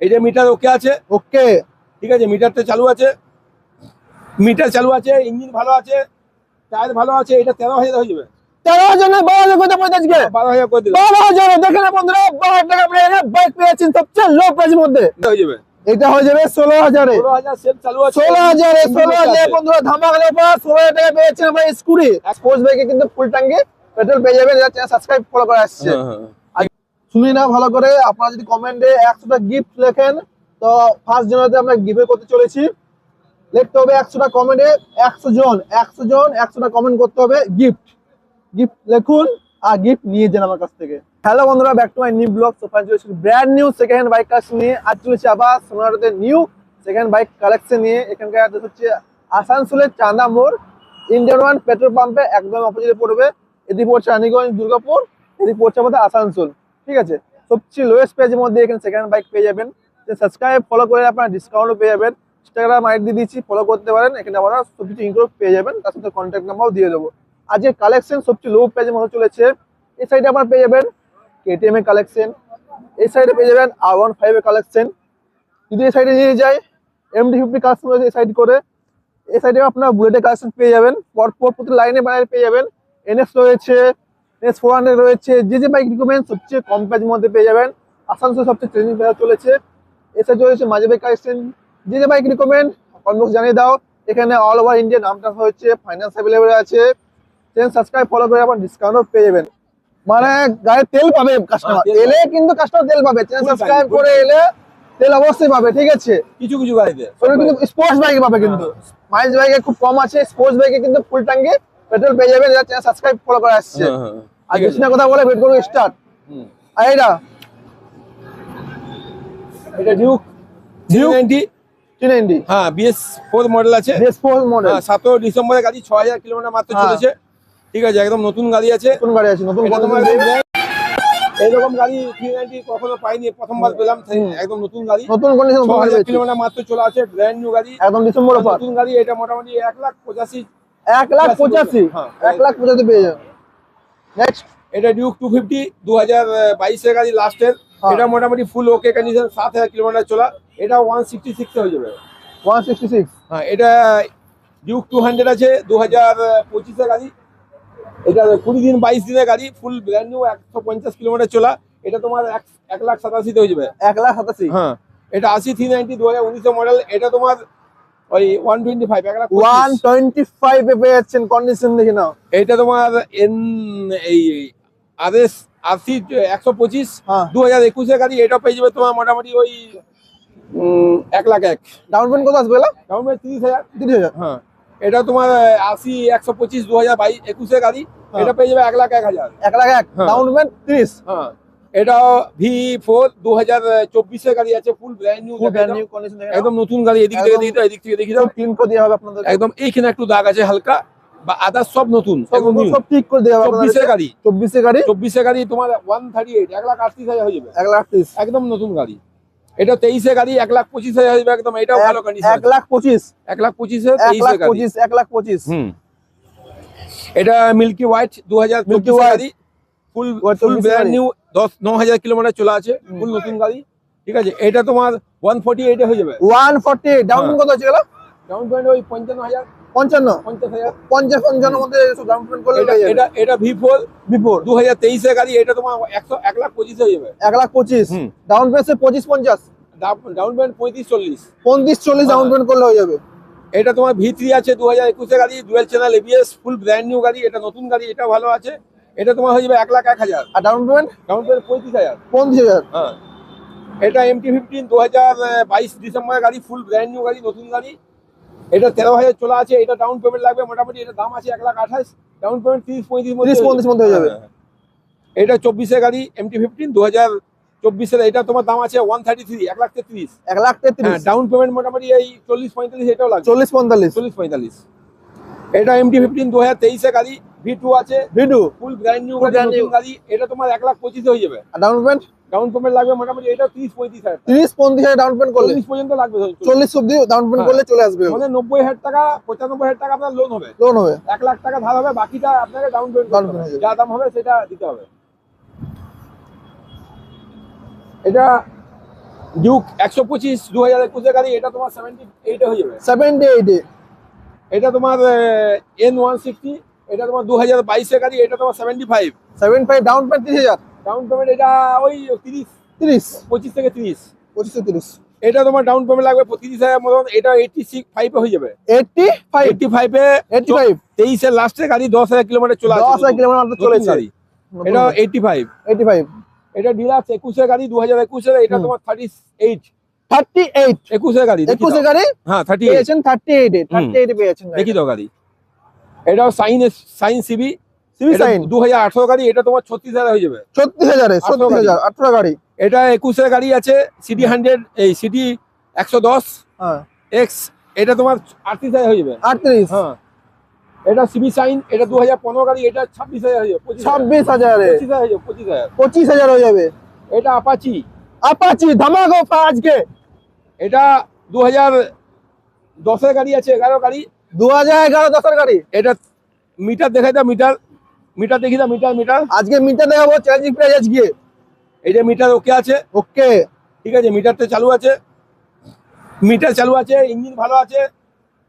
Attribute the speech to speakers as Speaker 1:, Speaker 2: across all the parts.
Speaker 1: এই যে মিটার ওকে আছে,
Speaker 2: ওকে
Speaker 1: ঠিক আছে, মিটারটা চালু আছে, মিটার চালু আছে, ইঞ্জিন ভালো আছে, টায়ার ভালো আছে। এটা 13,000 হয়ে যাবে।
Speaker 2: 13,000 না 12,000 কত পড়ে আজকে?
Speaker 1: 12,000 করে দিলাম।
Speaker 2: 12,000 দেখেন না বন্ধুরা, 12,000 টাকা পেয়ে বাইক পেয়েছেন সবচেয়ে লো প্রাইসের মধ্যে।
Speaker 1: হয়ে যাবে,
Speaker 2: এটা হয়ে যাবে 16,000 এ।
Speaker 1: 16,000 সেল চালু আছে।
Speaker 2: 16,000 বন্ধুরা ধামাকা অফার। 16,000 টাকা পেয়েছেন ভাই স্কুটি। স্পোর্টস বাইকে কিন্তু ফুল ট্যাঙ্কি পেট্রোল পেয়ে যাবেন। এটা চ্যানেল সাবস্ক্রাইব ফলো করে আসছে। শুনি না ভালো করে, আপনারা যদি কমেন্টে 100টা গিফট লেখেন তো ফার্স্ট জানুয়ারিতে আমরা গিভওয়ে করতে চলেছি। লিখতে হবে 100টা কমেন্টে, 100 জন 100টা কমেন্ট করতে হবে গিফট লিখুন আর গিফট নিয়ে যান আমার কাছ থেকে। হ্যালো বন্ধুরা, back to my new blog. So finally brand new second hand bike collection নিয়ে আজ চলেছি আবার সোনারতে new second hand bike collection নিয়ে। এখানকার অ্যাড্রেস হচ্ছে আসানসোলের চাঁদা মোড়, ইন্ডিয়ান ওয়ান পেট্রোল পাম্পে একদম অপোজিটে পড়বে। এদিকে পড়ছে রানীগঞ্জ দুর্গাপুর, এদিকে পড়ছে আমাদের আসানসোল, ঠিক আছে। সবচেয়ে লোয়েস্ট প্রাইসের মধ্যে এখানে সেকেন্ড হ্যান্ড বাইক পেয়ে যাবেন। সাবস্ক্রাইব ফলো করে আপনারা ডিসকাউন্টও পেয়ে যাবেন। ইনস্টাগ্রাম আইডি দিয়ে দিচ্ছি, ফলো করতে পারেন। এখানে আমরা সবকিছু ইনক্লুড পেয়ে যাবেন, তার সাথে কন্ট্যাক্ট নাম্বারও দিয়ে দেবো। আজকে কালেকশন সবচেয়ে লো প্রাইসের মধ্যে চলেছে। এই সাইডে আপনারা পেয়ে যাবেন কেটিএম এর কালেকশন, এই সাইডে পেয়ে যাবেন R15 এর কালেকশন। যদি এই সাইডে নিয়ে যায় MT-50 কালেকশন রয়েছে এই সাইড করে। এই সাইডে আপনারা বুলেটের কালেকশন পেয়ে যাবেন, পরপর প্রতি লাইনে বানায় পেয়ে যাবেন। NS রয়েছে, NS 400 রয়েছে। যে বাইক রিকমেন্ড সবচেয়ে কম প্রাইসের মধ্যে পেয়ে যাবেন। আসানসোল সবচেয়ে ট্রেনিং প্রাইস চলেছে। এই সাইডে রয়েছে মাঝে বাইক কালেকশন। যে বাইক রিকমেন্ড কমেন্ট জানিয়ে দাও। এখানে অল ওভার ইন্ডিয়া নামটা হচ্ছে, ফাইন্যান্স অ্যাভেলেবল আছে। চ্যানেল সাবস্ক্রাইব ফলো করে আপনার ডিসকাউন্টও পেয়ে যাবেন। মানে গায়ে তেল পাবে কাস্টমার, এলে কিন্তু কাস্টমার তেল পাবে। চ্যানেল সাবস্ক্রাইব করে এলে তেল অবশ্যই পাবে, ঠিক আছে।
Speaker 1: কিছু কিছু গাড়িতে
Speaker 2: কিন্তু স্পোর্টস বাইকে পাবে, কিন্তু মাইলেজ বাইকে খুব কম আছে। স্পোর্টস বাইকে কিন্তু ফুল ট্যাঙ্কি পেট্রোল পেয়ে যাবেন। এটা চ্যানেল সাবস্ক্রাইব ফলো করে আসছে। আর বেশি না কথা বলে ওয়েট করবো স্টার্ট। আর
Speaker 1: এটা ডিউক 390, হ্যাঁ BS4 মডেল আছে।
Speaker 2: BS4 মডেল,
Speaker 1: 17 ডিসেম্বরে গাড়ি, 6,000 কিলোমিটার মাত্র চলেছে, ঠিক আছে। একদম নতুন গাড়ি আছে,
Speaker 2: নতুন গাড়ি আছে, নতুন
Speaker 1: এইরকম গাড়ি 390 কখনো পাইনি, প্রথমবার পেলাম। একদম নতুন গাড়ি,
Speaker 2: নতুন কন্ডিশন,
Speaker 1: 6,000 কিলোমিটার মাত্র চলে আছে, ব্র্যান্ড নিউ গাড়ি,
Speaker 2: একদম ডিসেম্বর অফার।
Speaker 1: নতুন গাড়ি। এটা মোটামুটি 1,85,000
Speaker 2: 1,85,000 পেয়ে যাবেন। নেক্সট
Speaker 1: এটা ডিউক 250 2022 এর গাড়ি, লাস্টের। এটা মোটামুটি ফুল ওকে কন্ডিশন, 7,000 কিলোমিটার চলা। এটা 166 হয়ে যাবে,
Speaker 2: 166।
Speaker 1: হ্যাঁ। এটা ডিউক 200 আছে 2025 এর গাড়ি। এটা 20 দিন 22 দিনের গাড়ি, ফুল ব্র্যান্ড নিউ, 150 কিলোমিটার চলা। এটা তোমার 1,87,000 হয়ে যাবে,
Speaker 2: 1,87,000।
Speaker 1: হ্যাঁ। এটা 80 390 2019 মডেল। এটা তোমার ওই 125,
Speaker 2: 125 এ পেয়ে যাচ্ছেন। কন্ডিশন দেখে নাও।
Speaker 1: এটা তোমার এই RS 80 125 2021 এর গাড়ি। এটা পেয়ে যাবে তোমার মোটামুটি ওই 1,01,000।
Speaker 2: ডাউন পেমেন্ট কত আসবে?
Speaker 1: Down payment 30,000।
Speaker 2: 30,000,
Speaker 1: হ্যাঁ। এটা তোমার 80 125 2021 এর গাড়ি। এটা পেয়ে যাবে 1,01,000।
Speaker 2: 1,01,000 ডাউন পেমেন্ট 30।
Speaker 1: হ্যাঁ। এটা V4 2024 এর গাড়ি আছে, ফুল ব্র্যান্ড নিউ
Speaker 2: কন্ডিশন,
Speaker 1: একদম নতুন গাড়ি। এদিক থেকে দেখি তো, এদিক থেকে দেখি দাও,
Speaker 2: ক্লিন করে দেওয়া হবে আপনাদের।
Speaker 1: একদম এইখানে একটু দাগ আছে হালকা, বা আদার সব নতুন,
Speaker 2: সব ঠিক করে দেওয়া হবে।
Speaker 1: 24 এর গাড়ি,
Speaker 2: 24 এর গাড়ি
Speaker 1: তোমার 138 1,38,000 হয়ে যাবে,
Speaker 2: 1,38,000
Speaker 1: একদম নতুন গাড়ি। এটা 23 এর গাড়ি, 1,25,000 হয়ে যাবে একদম। এটাও ভালো কন্ডিশন,
Speaker 2: 1,25,000
Speaker 1: 1,25,000
Speaker 2: 1,25,000।
Speaker 1: এটা মিল্কি হোয়াইট 2024 এর গাড়ি, ফুল ব্র্যান্ড নিউ, 9,000 কিলোমিটার চলা আছে, ফুল নতুন গাড়ি, ঠিক আছে। এটা তোমার 148 এ হয়ে যাবে।
Speaker 2: 148 ডাউন পেমেন্ট কত আছে?
Speaker 1: ডাউন পেমেন্ট ওই 55,000
Speaker 2: 50,000 50 মধ্যে ডাউন পেমেন্ট করলে
Speaker 1: এটা V4 2023 এর গাড়ি। এটা তোমার 1,25,000 হয়ে যাবে,
Speaker 2: 1,25,000 down payment 25-50
Speaker 1: down payment 35-40
Speaker 2: 35-40 down payment করলে হয়ে যাবে।
Speaker 1: এটা তোমার V3 আছে 2021 এর গাড়ি, ডুয়াল চ্যানেল ABS, ফুল ব্র্যান্ড নিউ গাড়ি। এটা নতুন গাড়ি, এটা ভালো আছে। এটা তোমার হয়ে যাবে 1,01,000।
Speaker 2: আর ডাউন পেমেন্ট
Speaker 1: 35,000। হ্যাঁ। এটা MT-15 2022 ডিসেম্বরের গাড়ি, ফুল ব্র্যান্ড নিউ গাড়ি, নতুন গাড়ি। এটা 13,000 চলা আছে। এটা ডাউন পেমেন্ট লাগবে মোটামুটি, এটা দাম আছে 1,28,000, ডাউন পেমেন্ট 30-35
Speaker 2: মধ্যে হয়ে যাবে।
Speaker 1: এটা 24 এর গাড়ি, MT-15 2024 এর। এটা তোমার দাম আছে 133, 1,33,000।
Speaker 2: 1,33,000
Speaker 1: ডাউন পেমেন্ট মোটামুটি এই 40-45 এটাও লাগবে,
Speaker 2: 40-45।
Speaker 1: এটা MT-15 2023 এর গাড়ি, V2 আছে, ফুল ব্র্যান্ড নিউ গাড়ি। এটা তোমার 1,25,000 হয়ে যাবে। ডাউন পেমেন্ট লাগবে মোটামুটি, এটা 30-35,000,
Speaker 2: 30-35,000 ডাউন পেমেন্ট করলে
Speaker 1: 40 পর্যন্ত লাগবে,
Speaker 2: 40 অবধি ডাউন পেমেন্ট করলে চলে আসবে।
Speaker 1: মানে 90,000 টাকা 95,000 টাকা আপনার লোন হবে, 1,00,000 টাকা ধার হবে, বাকিটা আপনাকে ডাউন পেমেন্ট যা দাম হবে সেটা দিতে হবে। এটা ডিউক 125 2021 গাড়ি, এটা তোমার 78 হয়ে যাবে।
Speaker 2: 78
Speaker 1: এটা তোমার N160, এটা তোমার 2022 গাড়ি, এটা তোমার 75।
Speaker 2: 75 ডাউন পেমেন্ট 30000,
Speaker 1: ডাউন পেমেন্ট এটা ওই 30
Speaker 2: 30
Speaker 1: 25 থেকে 30।
Speaker 2: 25 30,
Speaker 1: এটা তোমার ডাউন পেমেন্ট লাগবে 30,000 মতন, এটা 85 এ হয়ে যাবে।
Speaker 2: 85
Speaker 1: 85 এ
Speaker 2: 85
Speaker 1: 23 এর লাস্টে গাড়ি 10,000 কিলোমিটার চলে
Speaker 2: 10,000 কিলোমিটার মাত্র চলেছে।
Speaker 1: গাড়ি। এটা 85।
Speaker 2: 85
Speaker 1: এটা ডিলাক্স 21 এর গাড়ি 2021 এর, এটা তোমার 38।
Speaker 2: 38
Speaker 1: 21 এর গাড়ি, দেখি
Speaker 2: 21
Speaker 1: দাও।
Speaker 2: গাড়ি
Speaker 1: হ্যাঁ 38
Speaker 2: পেয়েছেন, 38 পেয়েছেন।
Speaker 1: দেখি দাও গাড়ি। এটাও সাইন সিবি
Speaker 2: সিবি সাইন
Speaker 1: 2018 গাড়ি, এটা তোমার 36,000 হয়ে যাবে।
Speaker 2: 36000 এ 36000 18 গাড়ি।
Speaker 1: এটা 21 এর গাড়ি আছে, সিডি 100, এই সিডি 110
Speaker 2: হ্যাঁ
Speaker 1: এক্স, এটা তোমার 38,000 হয়ে যাবে।
Speaker 2: 38
Speaker 1: হ্যাঁ এটা সিবি সাইন, এটা 2015 গাড়ি, এটা 26,000 হয়ে যাবে।
Speaker 2: 26000 এ
Speaker 1: 25,000 হয়ে যাবে, 25,000।
Speaker 2: 25000 হয়ে যাবে।
Speaker 1: এটা আপাচি,
Speaker 2: আপাচি ধামাকা অফার আজকে।
Speaker 1: এটা 2010 এর গাড়ি আছে, 11 গাড়ি।
Speaker 2: 2011 10 এর গাড়ি।
Speaker 1: এটা মিটার দেখাই দাও, মিটার দেখি দাও, মিটার।
Speaker 2: আজকে মিটার দেখাবো, চ্যালেঞ্জিং প্রাইস আজকে।
Speaker 1: এই যে মিটার ওকে আছে,
Speaker 2: ওকে
Speaker 1: ঠিক আছে, মিটারটা চালু আছে, ইঞ্জিন ভালো আছে,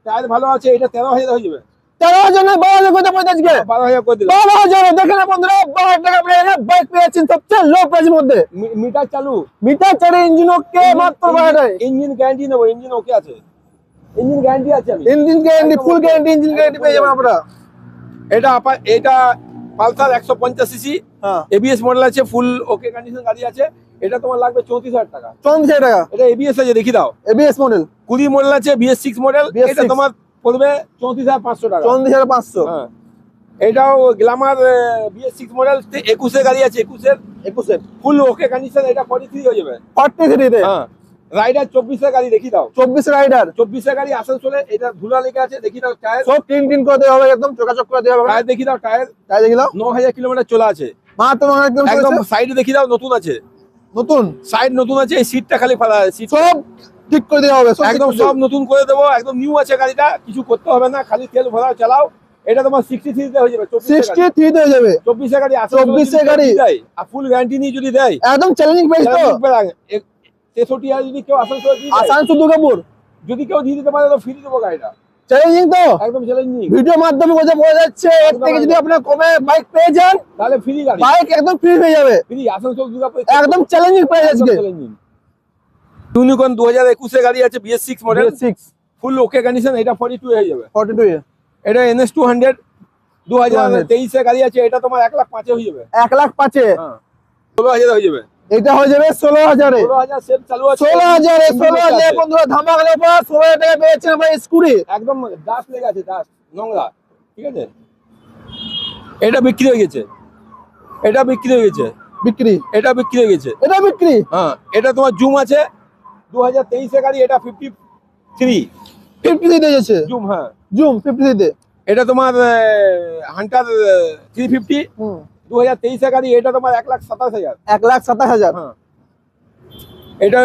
Speaker 1: টায়ার ভালো আছে। এটা 13,000 হয়ে যাবে।
Speaker 2: 13,000 না 12,000 কত পড়ে আজকে?
Speaker 1: 12,000 করে দিলাম।
Speaker 2: 12,000 দেখেন বন্ধুরা, 12,000 টাকা পেয়ে বাইক পেয়েছেন সবচেয়ে লো প্রাইসের মধ্যে।
Speaker 1: মিটার চালু,
Speaker 2: মিটার চারে ইঞ্জিন ওকে মাত্র 12,000।
Speaker 1: ইঞ্জিন গ্যারান্টি নেবো, ইঞ্জিন ওকে আছে, ইঞ্জিন গ্যারান্টি আছে। আমি
Speaker 2: engine guarantee, full guarantee, engine guarantee পেয়ে যাবেন আপনারা।
Speaker 1: এটা পালসার 150 সিসি,
Speaker 2: হ্যাঁ
Speaker 1: এবিএস মডেল আছে, ফুল ওকে কন্ডিশন গাড়ি আছে। এটা তোমার লাগবে 34,000 টাকা।
Speaker 2: 34,000 টাকা।
Speaker 1: এটা এবিএস আছে, দেখি দাও।
Speaker 2: এবিএস মডেল
Speaker 1: 20 মডেল আছে, BS6 মডেল।
Speaker 2: BS6
Speaker 1: এটা তোমার পড়বে 34,500 টাকা।
Speaker 2: 34,500।
Speaker 1: হ্যাঁ এটাও গ্ল্যামার BS6 মডেল, 21 এর গাড়ি আছে,
Speaker 2: 21 এর
Speaker 1: ফুল ওকে কন্ডিশন। এটা 43 হয়ে যাবে।
Speaker 2: 43 তে।
Speaker 1: হ্যাঁ রাইডার 24 এর গাড়ি, দেখি দাও।
Speaker 2: 24 রাইডার
Speaker 1: 24 এর গাড়ি আসানসোলে, এটা ধুলা লেগে আছে, দেখি দাও। টায়ার
Speaker 2: সব টিন করে দেওয়া হবে, একদম চকাচক করে দেওয়া হবে।
Speaker 1: টায়ার দেখি দাও, টায়ার
Speaker 2: তাই দেখিলো
Speaker 1: 9,000 কিলোমিটার চলে আছে।
Speaker 2: মাত্র 9,000
Speaker 1: একদম
Speaker 2: কিলোমিটার।
Speaker 1: সাইডে দেখি দাও, নতুন আছে,
Speaker 2: নতুন
Speaker 1: সাইড নতুন আছে। এই সিটটা খালি ফালা, সিট
Speaker 2: সব ঠিক করে দেওয়া হবে,
Speaker 1: একদম সব নতুন করে দেবো, একদম নিউ আছে গাড়িটা, কিছু করতে হবে না, খালি তেল ভরাও চালাও। এটা তোমার 63 তে হয়ে যাবে।
Speaker 2: 63 তে হয়ে যাবে।
Speaker 1: 24 এর গাড়ি,
Speaker 2: 24 এর গাড়ি
Speaker 1: দেয়, আর ফুল গ্যারান্টি নিয়ে যদি দেয়,
Speaker 2: একদম চ্যালেঞ্জিং প্রাইস তো।
Speaker 1: 63,000 যদি কেউ আসানসোল দিয়ে দেয়,
Speaker 2: আসানসোল দুর্গাপুর
Speaker 1: যদি কেউ দিয়ে দিতে পারে তো ফ্রি দেবো গাড়িটা।
Speaker 2: চ্যালেঞ্জিং তো,
Speaker 1: একদম চ্যালেঞ্জিং,
Speaker 2: ভিডিও মাধ্যমে বোঝা যাচ্ছে। এর থেকে যদি আপনারা কমে বাইক পেয়ে যান,
Speaker 1: তাহলে ফ্রি গাড়ি,
Speaker 2: বাইক একদম ফ্রি হয়ে যাবে।
Speaker 1: ফ্রি আসানসোল দুর্গাপুর,
Speaker 2: একদম চ্যালেঞ্জিং প্রাইস আজকে।
Speaker 1: ইউনিকর্ন 2021 এর গাড়ি আছে, BS6 মডেল,
Speaker 2: 6
Speaker 1: ফুল ওকে কন্ডিশন। এটা 42 হয়ে যাবে।
Speaker 2: 42 এ
Speaker 1: এটা NS 200 2023 এর গাড়ি আছে, এটা তোমার 1,05,000 হয়ে যাবে।
Speaker 2: 1,05,000 এ।
Speaker 1: হ্যাঁ 16,000 হয়ে যাবে।
Speaker 2: এটা হয়ে যাবে 16,000 এ।
Speaker 1: 16,000 সেল চালু আছে।
Speaker 2: 16,000 এ, 16,000 বন্ধুরা ধামাকা অফার। 16,000 টাকা পেয়েছেন ভাই স্কুটি।
Speaker 1: একদম ডাস্ট লেগে আছে, ডাস্ট নোংরা, ঠিক আছে। এটা বিক্রি হয়ে গেছে, এটা বিক্রি হয়ে গেছে,
Speaker 2: বিক্রি,
Speaker 1: এটা বিক্রি হয়ে গেছে।
Speaker 2: এটা বিক্রি।
Speaker 1: হ্যাঁ এটা তোমার জুম আছে, 2023 এর গাড়ি, এটা 53
Speaker 2: 53 তে যাচ্ছে
Speaker 1: জুম। হ্যাঁ
Speaker 2: জুম 53 তে।
Speaker 1: এটা তোমার হান্টার 350
Speaker 2: হুম
Speaker 1: 2023 এর গাড়ি, এটা তোমার 1,27,000।
Speaker 2: 1,27,000।
Speaker 1: হ্যাঁ এটা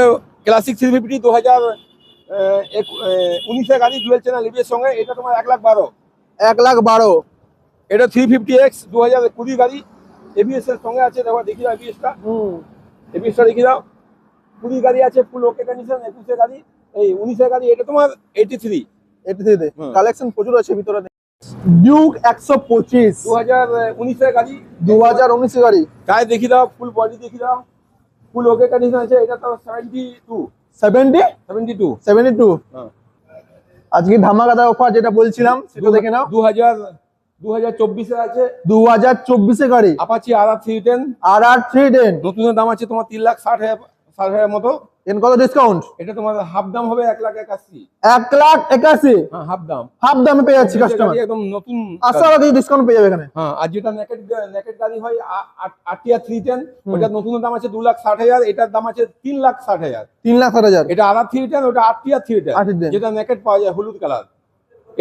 Speaker 1: ক্লাসিক 350 2019 এর গাড়ি, ডুয়েল চ্যানেল এবিএস সঙ্গে, এটা তোমার 1,12,000।
Speaker 2: 1,12,000।
Speaker 1: এটা 350X 2020 গাড়ি, এবিএস এর সঙ্গে আছে। দেখো দেখি দাও এবিএসটা, এবিএসটা দেখি দাও। 20 গাড়ি আছে, ফুল ওকে কন্ডিশন। 21 এর গাড়ি, এই 19 এর গাড়ি, এটা তোমার 83
Speaker 2: তে
Speaker 1: হুম।
Speaker 2: কালেকশন প্রচুর আছে ভিতরে। ডিউক 125
Speaker 1: 2019 এর গাড়ি,
Speaker 2: 2019 এর গাড়ি।
Speaker 1: টায়ার দেখি দাও, ফুল বডি দেখি দাও, ফুল ওকে কন্ডিশন আছে। এটা তো 72
Speaker 2: 70
Speaker 1: 72।
Speaker 2: 72।
Speaker 1: হ্যাঁ
Speaker 2: আজকে ধামাকাদার অফার যেটা বলছিলাম সেটা দেখে নাও।
Speaker 1: 2024 এর আছে,
Speaker 2: 2024 এর গাড়ি,
Speaker 1: আপাচি RR310।
Speaker 2: RR 310।
Speaker 1: নতুনের দাম আছে তোমার 3,60,000 মতো।
Speaker 2: এর কত ডিসকাউন্ট?
Speaker 1: এটা তোমার হাফ দাম হবে 1,81,000।
Speaker 2: 1,81,000
Speaker 1: হ্যাঁ হাফ দাম,
Speaker 2: হাফ দামে পেয়ে যাচ্ছে কাস্টমার।
Speaker 1: একদম নতুন।
Speaker 2: আশা করি ডিসকাউন্ট পেয়ে যাবে এখানে।
Speaker 1: হ্যাঁ আর যেটা নেকেট গাড়ি হয় আরটিআর 310, ওটার নতুন দাম আছে 2,60,000, এটার দাম আছে 3,60,000।
Speaker 2: 3,60,000।
Speaker 1: এটা RR 310, ওটা আরটিআর 310, যেটা নেকেট পাওয়া যায় হলুদ কালার,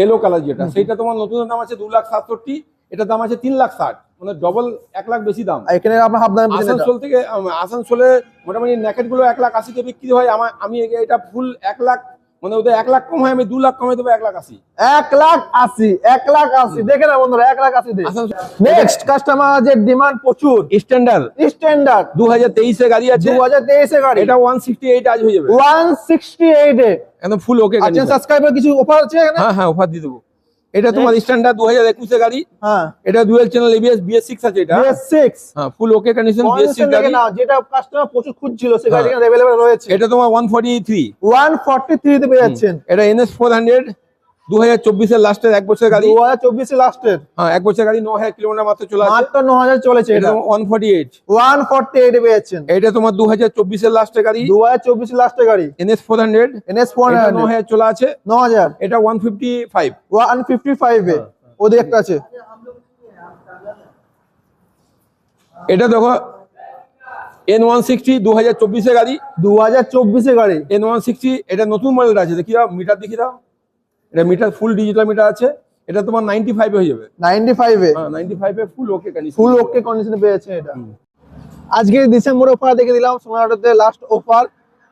Speaker 1: এলো কালার যেটা, সেটা তোমার নতুন দাম আছে 2,67,000, এটার দাম আছে 3,60,000, মানে ডবল 1,00,000 বেশি দাম।
Speaker 2: আর এখানে আপনার হাফ দামে পেয়ে যাবেন।
Speaker 1: আসানসোল থেকে আসানসোলে মোটামুটি নেকেট গুলো 1,80,000 বিক্রি হয়। আমি এটা ফুল 1,00,000 মানে ওদের 1 লাখ কম হয়, আমি 2 লাখ কমে দেবো 1,80,000।
Speaker 2: 1,80,000 দেখে না বন্ধুরা, 1,80,000 নেক্সট কাস্টমার যে ডিমান্ড প্রচুর,
Speaker 1: স্ট্যান্ডার্ড
Speaker 2: স্ট্যান্ডার্ড
Speaker 1: 2023 এর গাড়ি আছে,
Speaker 2: 2023 এর গাড়ি,
Speaker 1: এটা 168 আজ হয়ে যাবে,
Speaker 2: 168 এ।
Speaker 1: একদম ফুল ওকে গাড়ি।
Speaker 2: আচ্ছা, সাবস্ক্রাইবার কিছু অফার আছে এখানে?
Speaker 1: হ্যাঁ হ্যাঁ, অফার দিয়ে দেবো। এটা তোমার স্ট্যান্ডার্ড 2021 এর গাড়ি,
Speaker 2: হ্যাঁ,
Speaker 1: এটা ডুয়াল চ্যানেল এবিএস BS6 আছে এটা,
Speaker 2: BS6
Speaker 1: হ্যাঁ ফুল ওকে কন্ডিশন BS6 গাড়ি।
Speaker 2: না, যেটা কাস্টমার প্রচুর খুঁজছিল সেই গাড়ি এখানে अवेलेबल রয়েছে।
Speaker 1: এটা তোমার 143
Speaker 2: 143 তে পেয়ে যাচ্ছেন।
Speaker 1: এটা NS 400 2024 এর লাস্টের 1 বছরের গাড়ি,
Speaker 2: 2024 এর লাস্টের,
Speaker 1: হ্যাঁ 1 বছরের গাড়ি, 9000 কিলোমিটার মাত্র চলে আছে,
Speaker 2: মাত্র 9000 চলেছে।
Speaker 1: এটা
Speaker 2: এটা
Speaker 1: তোমার 148
Speaker 2: 148 এ পেয়ে যাচ্ছেন।
Speaker 1: এটা তোমার 2024 এর লাস্টের গাড়ি,
Speaker 2: 2024 এর লাস্টের গাড়ি,
Speaker 1: NS 400
Speaker 2: NS
Speaker 1: এটা
Speaker 2: 400
Speaker 1: 9000 চলে আছে,
Speaker 2: 9000,
Speaker 1: এটা 155।
Speaker 2: 155 এ ওদের একটা আছে।
Speaker 1: এটা দেখো N160 2024 এর গাড়ি,
Speaker 2: 2024 এর গাড়ি,
Speaker 1: N160 এটা নতুন মডেল আছে, দেখি দাও মিটার দেখি দাও, এটা মিটার ফুল ডিজিটাল মিটার আছে, এটা তোমার 95 এ হয়ে যাবে,
Speaker 2: 95 এ,
Speaker 1: হ্যাঁ 95 এ ফুল ওকে কন্ডিশন,
Speaker 2: ফুল ওকে কন্ডিশনে পেয়ে যাচ্ছেন এটা। আজকে ডিসেম্বর অফার দেখে দিলাম, সোনারহাটে লাস্ট অফার।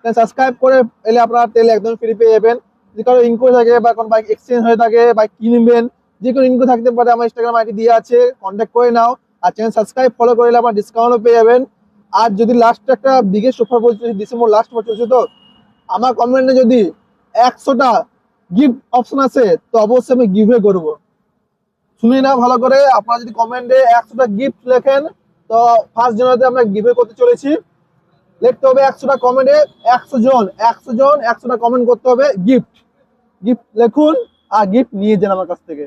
Speaker 2: সাবস্ক্রাইব করে এলে আপনারা তেল একদম ফ্রি পেয়ে যাবেন। যদি কারো ইনকোয়ারি থাকে বা কোন বাইক এক্সচেঞ্জ হয়ে থাকে, বাইক কিনবেন, যে কোনো ইনকোয়ারি থাকতে পারে, আমার ইনস্টাগ্রাম আইডি দিয়ে আছে, কন্ট্যাক্ট করে নাও। আর চ্যানেল সাবস্ক্রাইব ফলো করে নিলে আপনার ডিসকাউন্টও পেয়ে যাবেন। আর যদি লাস্ট একটা বিগেস্ট অফার বলছে, ডিসেম্বর লাস্ট অফার চলছে, তো আমার কমেন্টে যদি 100টা গিফট অপশন আছে, তো অবশ্যই আমি গিভওয়ে করবো। শুনি না ভালো করে, আপনারা যদি কমেন্টে 100টা গিফট লেখেন, তো ফার্স্ট জানুয়ারিতে আমরা গিভওয়ে করতে চলেছি। লিখতে হবে 100টা কমেন্টে, 100 জন 100টা কমেন্ট করতে হবে, গিফট লিখুন আর গিফট নিয়ে যান আমার কাছ থেকে।